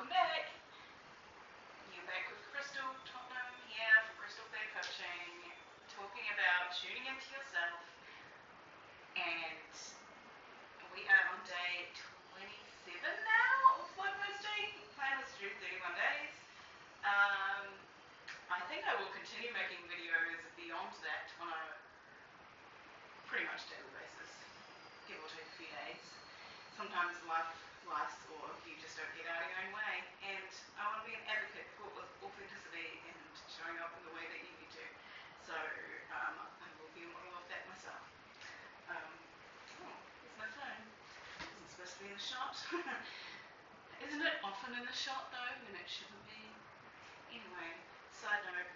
welcome back. You're back with Crystal Tottenham here from Crystal Clear Coaching, talking about tuning into yourself. And we are on day 27 now of flow posting. Plan was to do 31 days. I think I will continue making videos beyond that on a pretty much daily basis, give or take a few days. Sometimes life's or you just don't get out of your own way, and I want to be an advocate for authenticity and showing up in the way that you need to. So I will be a model of that myself. There's my phone. Isn't supposed to be in the shot. Isn't it often in the shot though when it shouldn't be? Anyway, side note.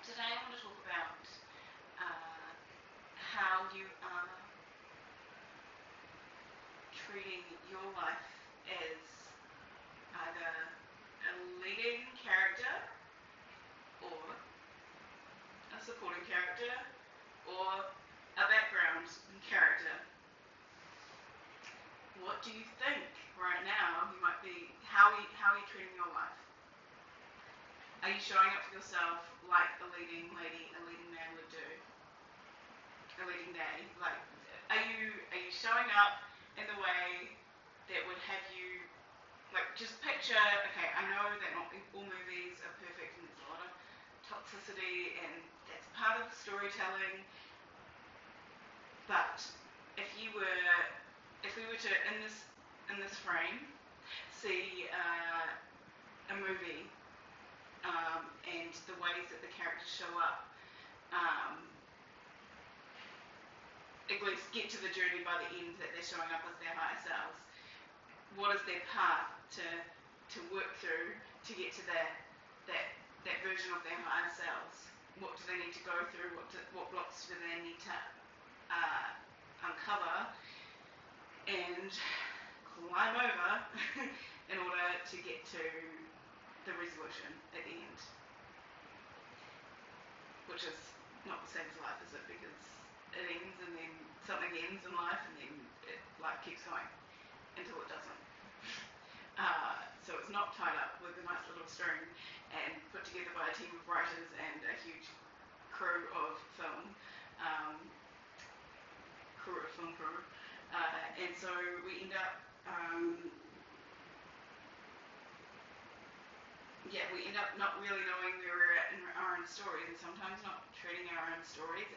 Today I want to talk about how you are treating your life as either a leading character or a supporting character or a background character. What do you think right now you might be, how are you treating your life? Are you showing up for yourself like a leading lady, a leading man would do? A leading day? Like, are you showing up in the way that would have you, like, just picture, okay, I know that not all movies are perfect and there's a lot of toxicity and that's part of storytelling, but if we were to, in this frame, see a movie and the ways that the characters show up, at least get to the journey by the end that they're showing up as their higher selves. What is their path to work through to get to that version of their higher selves? What do they need to go through? What blocks do they need to uncover and climb over in order to get to the resolution at the end? Which is not the same as life, is it? Because it ends and then something ends in life and then life keeps going until it doesn't. So it's not tied up with a nice little string and put together by a team of writers and a huge crew of film crew. And so we end up not really knowing where we're at in our own stories, and sometimes not treating our own stories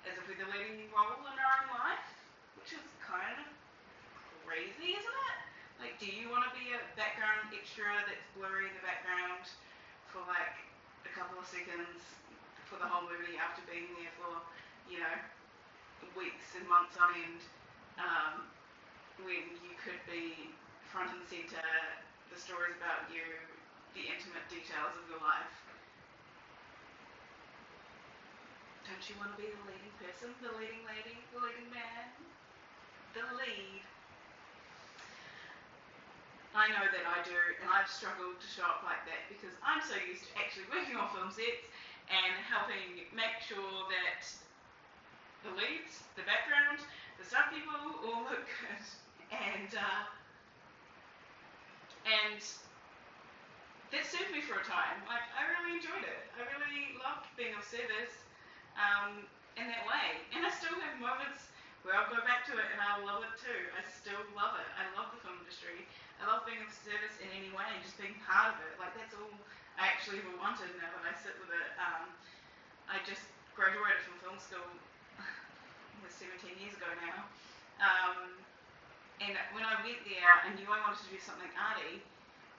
as if we're the leading role in our own life, which is kind of crazy, isn't it? Like, do you want to be a background extra that's blurry in the background for like a couple of seconds for the whole movie after being there for, weeks and months on end, when you could be front and center, the stories about you, the intimate details of your life? Don't you want to be the leading person, the leading lady, the leading man, the lead? I know that I do, and I've struggled to show up like that because I'm so used to actually working on film sets and helping make sure that the leads, the background, the stunt people all look good. And that served me for a time. Like, I really enjoyed it. I really loved being of service in that way. And I still have moments where I'll go back to it and I'll love it too. I still love it. I love the film industry. I love being of service in any way and just being part of it. Like, that's all I actually ever wanted now that I sit with it. I just graduated from film school almost 17 years ago now. And when I went there, I knew I wanted to do something arty,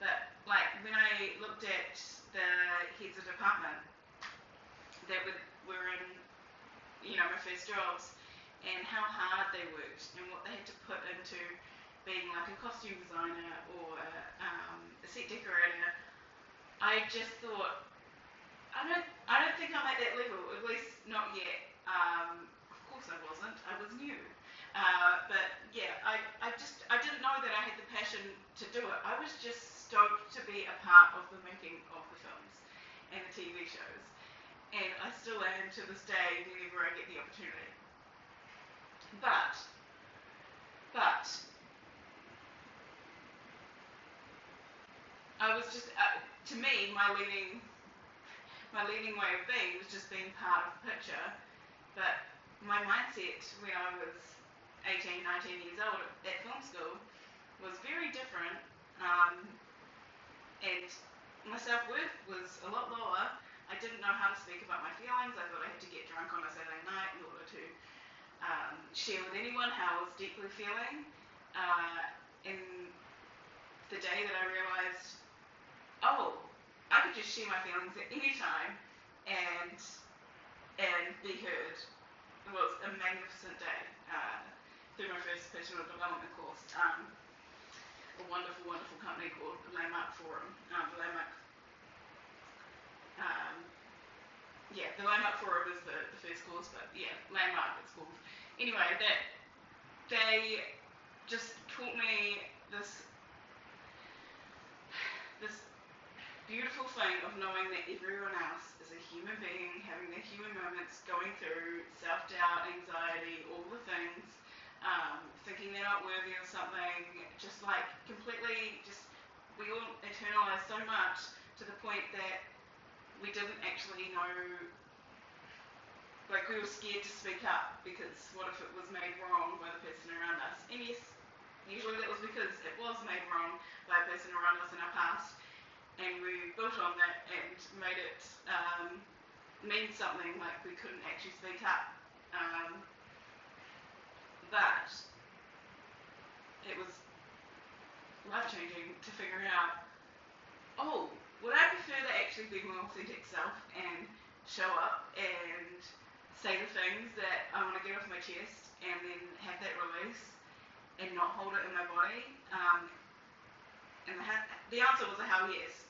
but like when I looked at the heads of department that were in, my first jobs, and how hard they worked and what they had to put into being like a costume designer or a set decorator, I just thought, I don't think I'm at that level, at least not yet. Of course I wasn't. I was new. But yeah, I didn't know that I had the passion to do it. I was just stoked to be a part of the making of the films and the TV shows. And I still am to this day whenever I get the opportunity. But, I was just, to me, my leading way of being was just being part of the picture. But my mindset when I was 18, 19 years old at film school was very different, and my self-worth was a lot lower. I didn't know how to speak about my feelings. I thought I had to get drunk on a Saturday night in order to share with anyone how I was deeply feeling. In the day that I realised, oh, I could just share my feelings at any time and be heard. It was a magnificent day through my first personal development course. A wonderful, wonderful company called Landmark Forum. The Landmark Forum is the first course, but yeah, Landmark it's called. Anyway, that they just taught me this beautiful thing of knowing that everyone else is a human being having their human moments, going through self-doubt, anxiety, all the things, thinking they're not worthy of something, just like completely we all internalize so much to the point that we didn't actually know, like we were scared to speak up because what if it was made wrong by the person around us? And yes, usually that was because it was made wrong by a person around us in our past. And we built on that and made it mean something, like we couldn't actually speak up. But it was life-changing to figure out, oh, would I prefer to actually be my authentic self and show up and say the things that I want to get off my chest and then have that release and not hold it in my body? And the answer was a hell yes.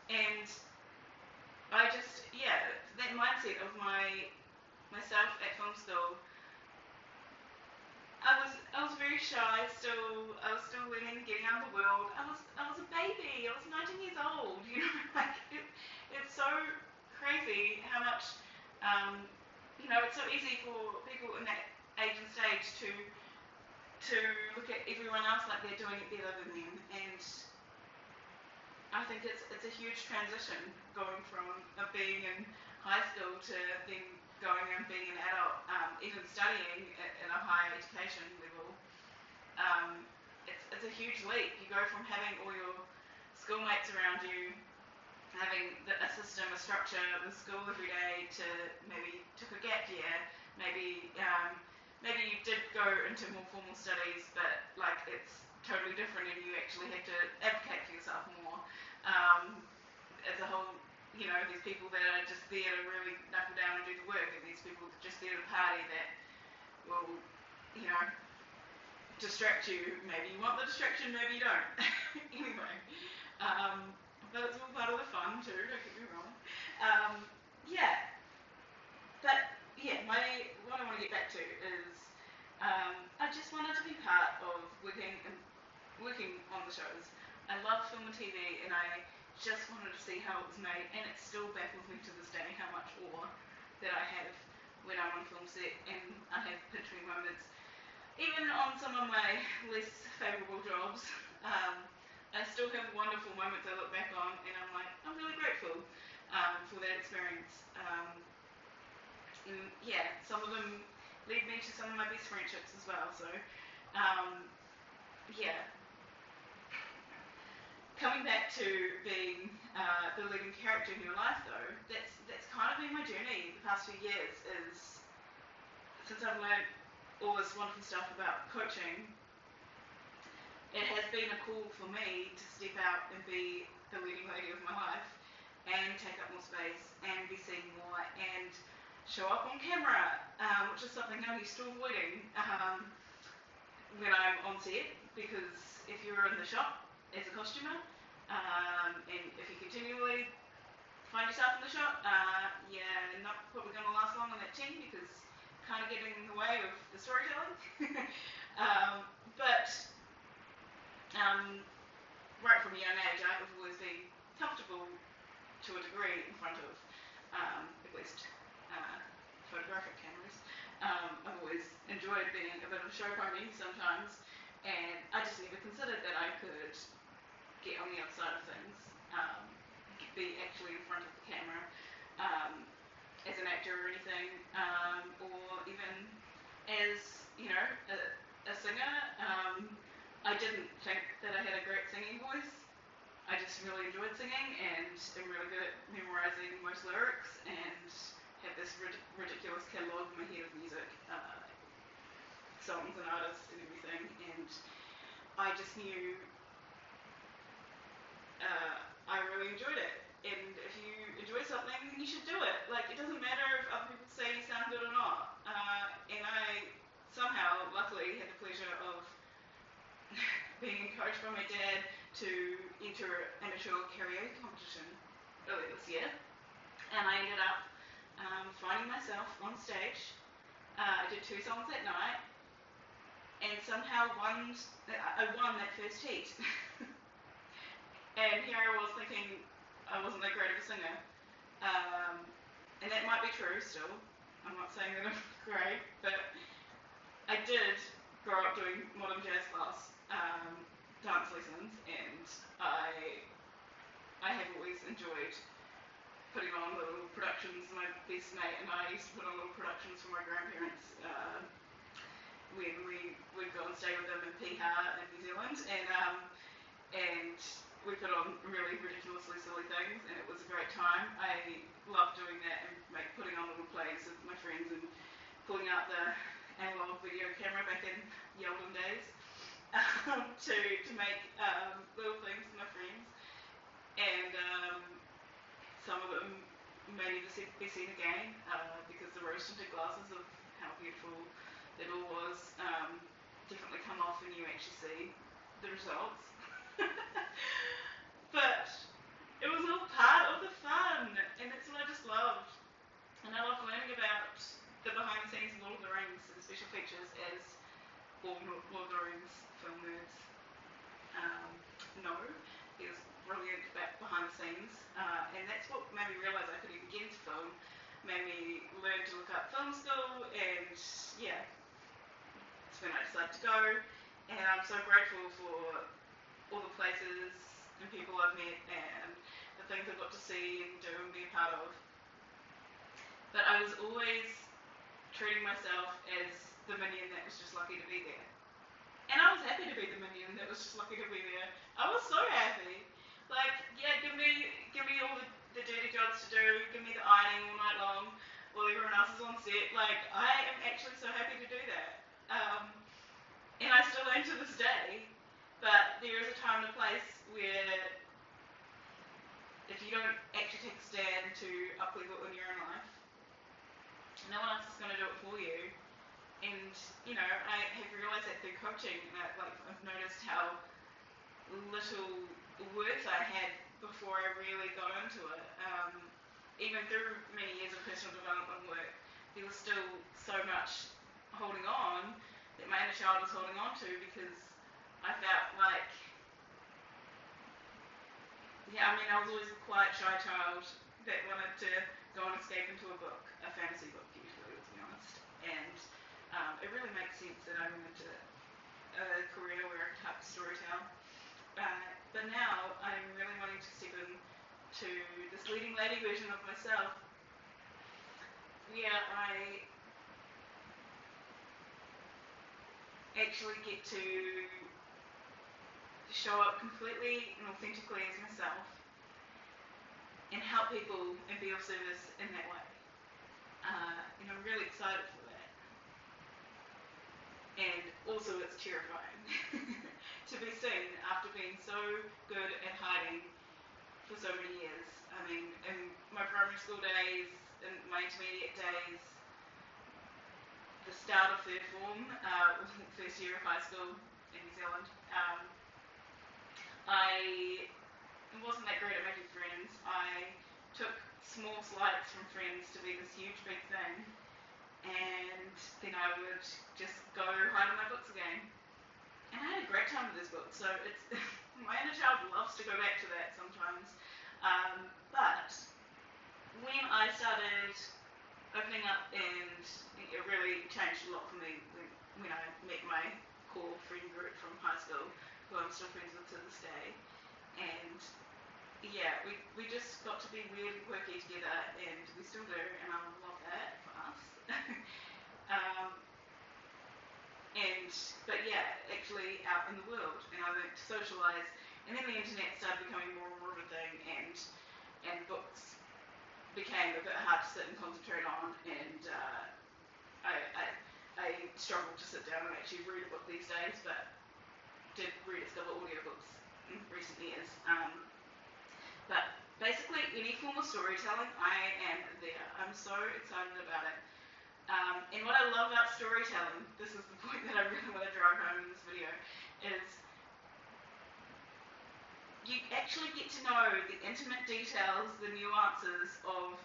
And I just, that mindset of myself at film school, I was very shy still. I was still learning, getting out of the world. I was a baby. I was 19 years old. Like it's so crazy how much, it's so easy for people in that age and stage to look at everyone else like they're doing it better than them. And I think it's a huge transition going from being in high school to then going and being an adult, even studying at a higher education level. It's a huge leap. You go from having all your schoolmates around you, having a system, a structure with school every day, to maybe took a gap year, maybe you did go into more formal studies, but like it's totally different and you actually had to advocate for yourself more. As a whole, these people that are just there to really knuckle down and do the work, and these people just there to party that will, distract you. Maybe you want the distraction, maybe you don't. Anyway, but it's all part of the fun too, don't get me wrong. What I want to get back to is I just wanted to be part of working on the shows. I love film and TV, and I just wanted to see how it was made, and it still baffles me to this day how much awe that I have when I'm on a film set, and I have pinch me moments. Even on some of my less favourable jobs, I still have wonderful moments I look back on, and I'm like, I'm really grateful for that experience. Some of them lead me to some of my best friendships as well. So, coming back to being the leading character in your life, though, that's kind of been my journey the past few years. Is since I've learned all this wonderful stuff about coaching, it has been a call for me to step out and be the leading lady of my life and take up more space and be seen more and show up on camera, which is something I'm used to avoiding when I'm on set, because if you're in the shop as a costumer, and if you continually find yourself in the shop, you're not probably going to last long on that team because kind of getting in the way of the storytelling. But right from a young age, I've always been comfortable to a degree in front of at least photographic cameras. I've always enjoyed being a bit of a show pony sometimes, and I just never considered that I could get on the the other side of things, be actually in front of the camera, as an actor or anything, or even as, a singer. I didn't think that I had a great singing voice. I just really enjoyed singing and am really good at memorising most lyrics and have this ridiculous catalogue in my head of music, songs and artists and everything. And I just knew I really enjoyed it. And if you enjoy something, then you should do it. Like, it doesn't matter if other people say you sound good or not. And I somehow, luckily, had the pleasure of being encouraged by my dad to enter an amateur karaoke competition earlier this year. And I ended up finding myself on stage. I did 2 songs that night, and somehow I won that first heat. And here I was thinking I wasn't that great of a singer. And that might be true still. I'm not saying that I'm great, but I did grow up doing modern jazz class, dance lessons, and I have always enjoyed putting on little productions. My best mate and I used to put on little productions for my grandparents when we would go and stay with them in Piha in New Zealand, and we put on really ridiculously silly things, and it was a great time. I loved doing that and putting on little plays with my friends and pulling out the analog video camera back in the olden days to make little things for my friends. And some of them may never be seen again because the rose-tinted glasses of how beautiful it all was definitely come off when you actually see the results. But it was all part of the fun, and that's what I just loved. And I love learning about the behind the scenes of Lord of the Rings and special features, as all Lord of the Rings film nerds know. There's brilliant behind the scenes, and that's what made me realise I could even get into film, made me learn to look up film school, and yeah, that's when I decided to go. And I'm so grateful for all the places and people I've met and the things I've got to see and do and be a part of. But I was always treating myself as the minion that was just lucky to be there. And I was happy to be the minion that was just lucky to be there. I was so happy. Like, yeah, give me all the dirty jobs to do, give me the ironing all night long while everyone else is on set. Like, I am actually so happy to do that. And I still am to this day. But there is a time and a place where if you don't actually take a stand to uplevel in your own life, no one else is going to do it for you. And, I have realised that through coaching, I've noticed how little worth I had before I really got into it. Even through many years of personal development work, there was still so much holding on that my inner child was holding on to, because I felt like, I was always a quiet, shy child that wanted to go and escape into a book, a fantasy book usually, to be honest. And it really makes sense that I went into a career where I could help storytell. But now I'm really wanting to step into this leading lady version of myself, where I actually get to show up completely and authentically as myself and help people and be of service in that way. And I'm really excited for that. And also it's terrifying to be seen after being so good at hiding for so many years. In my primary school days, in my intermediate days, the start of third form, first year of high school in New Zealand, I wasn't that great at making friends. I took small slights from friends to be this huge big thing, and then I would just go hide in my books again. And I had a great time with this book, so it's my inner child loves to go back to that sometimes. But when I started opening up, and it really changed a lot for me when I met my core friend group from high school, who I'm still friends with to this day. and yeah, we just got to be really quirky together, and we still do, and I love that for us. um, but yeah, actually out in the world, and I learned to socialise, and then the internet started becoming more and more of a thing, and books became a bit hard to sit and concentrate on, and I struggle to sit down and actually read a book these days, but did rediscover audiobooks in recent years. But basically, any form of storytelling, I am there. I'm so excited about it. And what I love about storytelling, this is the point that I really want to drive home in this video, is you actually get to know the intimate details, the nuances of,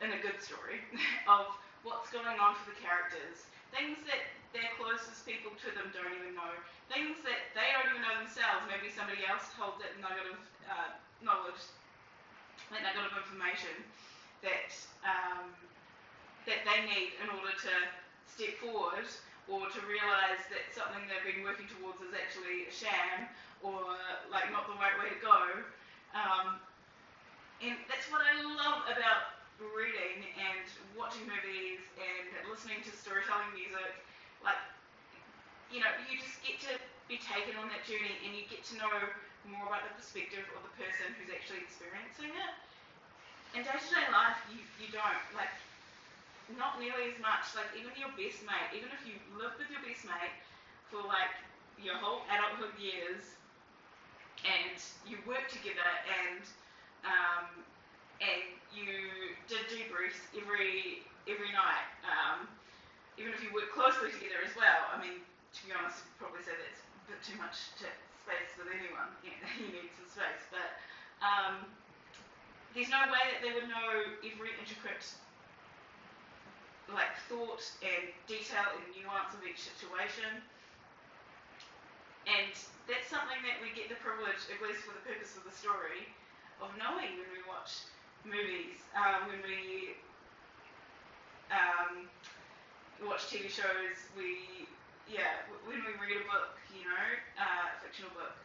in a good story, of what's going on for the characters. Things that their closest people to them don't even know. Things that they don't even know themselves. Maybe somebody else told that nugget of knowledge, that nugget of information that that they need in order to step forward, or to realise that something they've been working towards is actually a sham, or like not the right way to go. And that's what I love about reading and watching movies and listening to storytelling music. Like, you know, you just get to be taken on that journey, and you get to know more about the perspective of the person who's actually experiencing it. In day-to-day life, you don't. Like, not nearly as much. Like, even your best mate, even if you live with your best mate for like your whole adulthood years, and you work together, and you did debriefs every night, even if you work closely together as well. I mean, to be honest, I'd probably say that's a bit too much space with anyone. Yeah, you need some space, but there's no way that they would know every intricate like thought and detail and nuance of each situation. And that's something that we get the privilege, at least for the purpose of the story, of knowing when we watch movies, when we watch TV shows, when we read a book, a fictional book,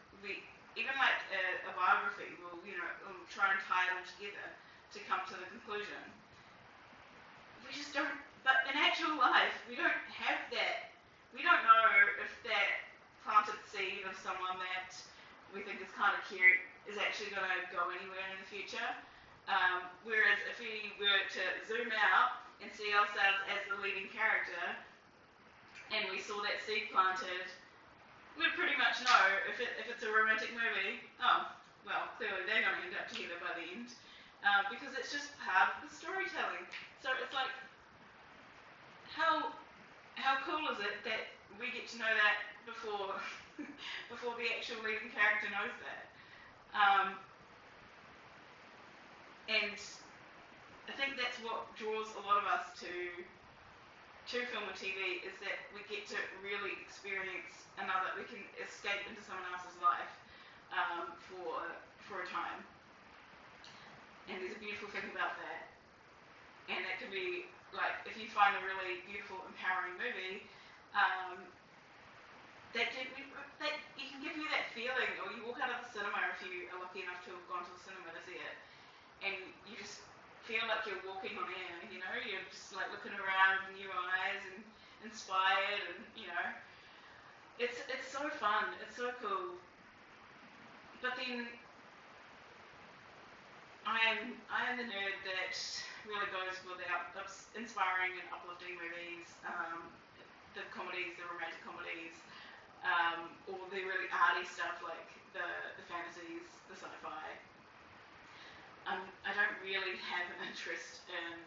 even like a biography, we'll try and tie it all together to come to the conclusion. We just don't. But in actual life, we don't have that. We don't know if that planted seed of someone that we think is kind of cute is actually going to go anywhere in the future. Whereas if we were to zoom out and see ourselves as the leading character, and we saw that seed planted, we'd pretty much know if it's a romantic movie, oh, well, clearly they're going to end up together by the end, because it's just part of the storytelling. So it's like, how cool is it that we get to know that before before the actual leading character knows that? And I think that's what draws a lot of us to film and TV, is that we get to really experience we can escape into someone else's life for a time. And there's a beautiful thing about that. And that can be, like, if you find a really beautiful, empowering movie, that can give you that feeling, or you walk out of the cinema if you are lucky enough to have gone to the cinema to see it, and you just feel like you're walking on air, you're just like looking around with new eyes and inspired, and it's so fun, it's so cool. But then I am the nerd that really goes for the inspiring and uplifting movies, the comedies, the romantic comedies, or the really arty stuff like the fantasies, the sci-fi. I don't really have an interest in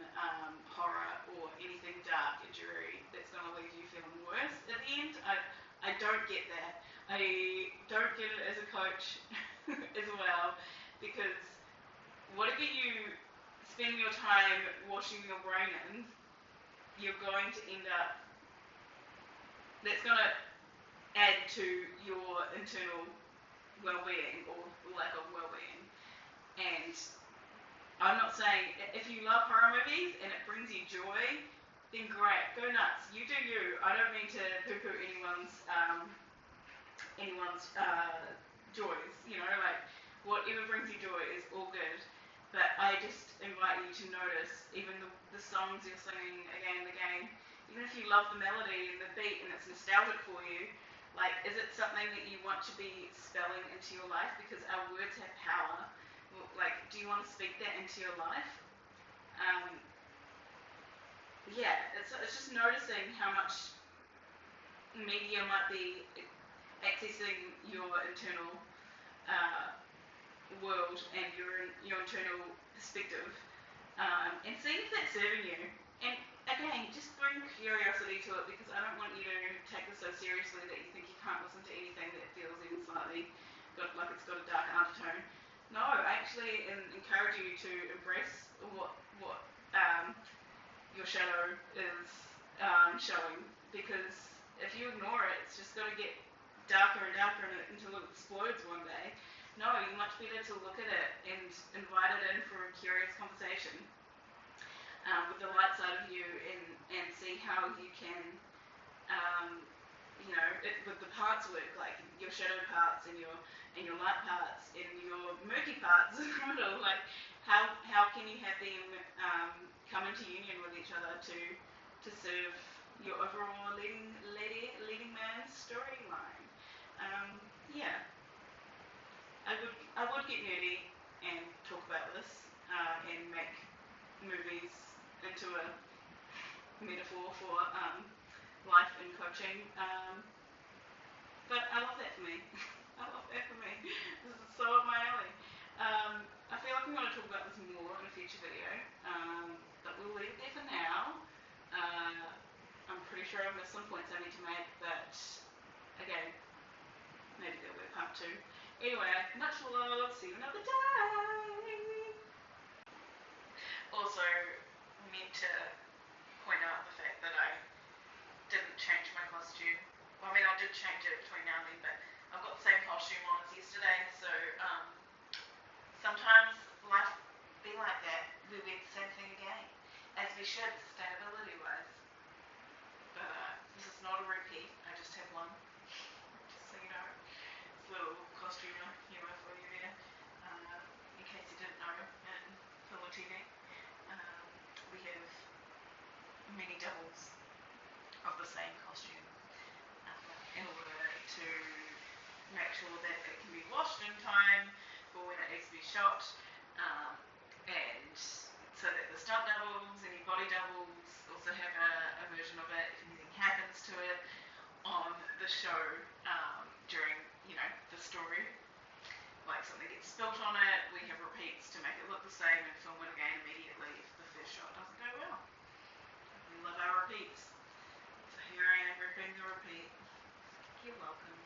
horror or anything dark and dreary that's going to leave you feeling worse at the end. I don't get that. I don't get it as a coach as well, because whatever you spend your time washing your brain in, you're going to end up, that's going to add to your internal well-being or lack of well-being. And I'm not saying, if you love horror movies and it brings you joy, then great, go nuts, you do you. I don't mean to poo-poo anyone's joys, like, you to notice even the songs you're singing again and again, even if you love the melody and the beat and it's nostalgic for you, like, is it something that you want to be spelling into your life? Because our words have power. Like, do you want to speak that into your life? Yeah, it's just noticing how much media might be accessing your internal world and your internal perspective, and seeing if that's serving you. And again, just bring curiosity to it, because I don't want you to take this so seriously that you think you can't listen to anything that feels even slightly like it's got a dark undertone. No, I actually encourage you to embrace what your shadow is showing, because if you ignore it, it's just going to get darker and darker until it explodes one day. No, you're much better to look at it and invite it in for a curious conversation with the light side of you, and see how you can, with the parts work, like your shadow parts and your light parts and your murky parts in the middle, like how can you have them come into union with each other to serve your overall leading man's storyline. Yeah, I would get nerdy and talk about this and make movies into a metaphor for life and coaching. But I love that for me. I love that for me. This is so up my alley. I feel like I'm going to talk about this more in a future video, but we'll leave it there for now. I'm pretty sure I've missed some points I need to make, but again, maybe there'll be a part 2. Anyway, much love. See you another day. Also, meant to point out the fact that I didn't change my costume. Well, I mean, I did change it between now and then, but I've got the same costume on as yesterday, so sometimes life be like that. We wear the same thing again, as we should, sustainability-wise. But this is not a repeat. I just have one, just so you know. It's a little costume humour for you there, in case you didn't know, in film or TV. We have many doubles of the same costume in order to make sure that it can be washed in time for when it needs to be shot, and so that the stunt doubles, any body doubles, also have a version of it if anything happens to it on the show during, the story. Like something gets spilt on it, we have repeats to make it look the same and film it again immediately if the first shot doesn't go well. We love our repeats. So here I am ripping the repeat. You're welcome.